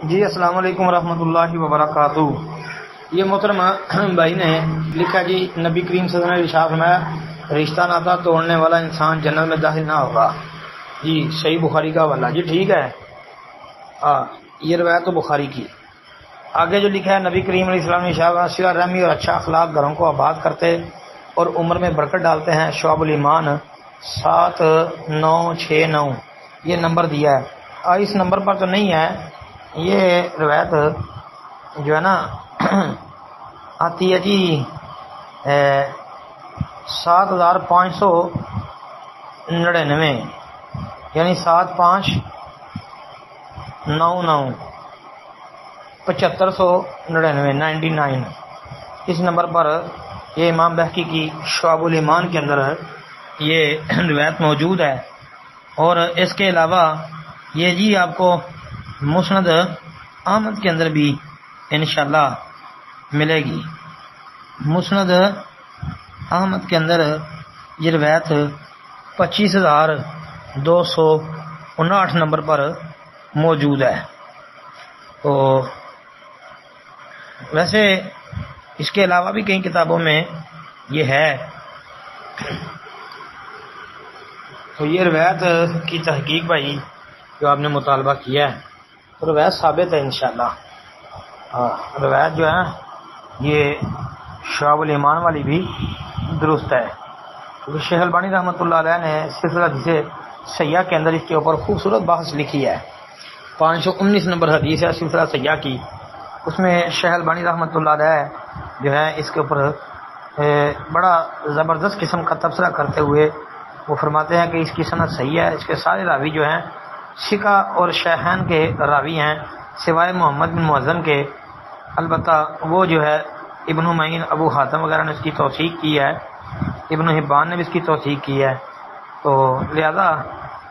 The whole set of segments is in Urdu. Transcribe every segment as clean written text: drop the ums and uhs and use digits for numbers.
جی السلام علیکم ورحمۃ اللہ وبرکاتہ۔ یہ محترم بھائی نے لکھا جی نبی کریم صلی اللہ علیہ وسلم نے ارشاد فرمایا رشتہ ناتا توڑنے والا انسان جنت میں داخل نہ ہوگا۔ جی صحیح بخاری کا حوالہ، جی ٹھیک ہے، یہ روایت تو بخاری کی۔ آگے جو لکھا ہے نبی کریم علیہ السلام نے ارشاد فرمایا صلہ رحمی اور اچھا اخلاق گھروں کو آباد کرتے اور عمر میں برکت ڈالتے ہیں۔ شعب الایمان 7969 یہ نمبر دیا ہے، اس نمبر پر تو نہیں ہے، یہ روایت جو ہے نا آتی ہے جی 7599 یعنی 7599 99 اس نمبر پر یہ امام بہقی کی شعب الایمان کے اندر یہ روایت موجود ہے۔ اور اس کے علاوہ یہ جی آپ کو مسند احمد کے اندر بھی انشاءاللہ ملے گی۔ مسند احمد کے اندر یہ روایت 25259 نمبر پر موجود ہے۔ تو ویسے اس کے علاوہ بھی کئی کتابوں میں یہ ہے، تو یہ روایت کی تحقیق بھائی جو آپ نے مطالبہ کیا ہے تو روایت ثابت ہے انشاءاللہ۔ روایت جو ہے یہ شعب الایمان والی بھی درست ہے، کیونکہ شیخ البانی رحمۃ اللہ علیہ نے سلسلہ حدیث صحیحہ کے اندر اس کے اوپر خوبصورت بحث لکھی ہے۔ 519 نمبر حدیث ہے سلسلہ صحیحہ کی، اس میں شیخ البانی رحمۃ اللہ علیہ جو ہے اس کے اوپر بڑا زبردست قسم کا تبصرہ کرتے ہوئے وہ فرماتے ہیں کہ اس کی سند صحیح ہے، اس کے سارے راوی جو ہیں ثقہ اور شیخین کے راوی ہیں سوائے محمد بن مؤذن کے، البتہ وہ جو ہے ابن معین ابو حاتم وغیرہ نے اس کی توثیق کی ہے، ابن حبان نے بھی اس کی توثیق کی ہے، تو لہذا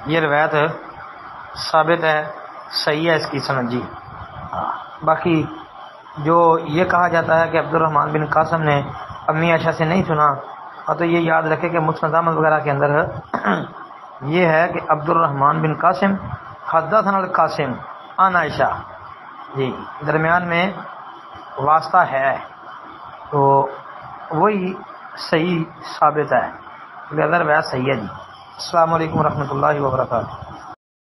یہ روایت ثابت ہے، صحیح ہے اس کی سند جی۔ باقی جو یہ کہا جاتا ہے کہ عبد الرحمن بن قاسم نے امی عائشہ سے نہیں سنا، اور تو یہ یاد رکھے کہ مسند احمد وغیرہ کے اندر یہ ہے کہ عبد الرحمن بن قاسم حدثنا القاسم عن عائشہ، جی درمیان میں واسطہ ہے، تو وہی صحیح ثابت ہے، لہذا روایت صحیح ہے جی۔ السلام علیکم ورحمۃ اللہ وبرکاتہ۔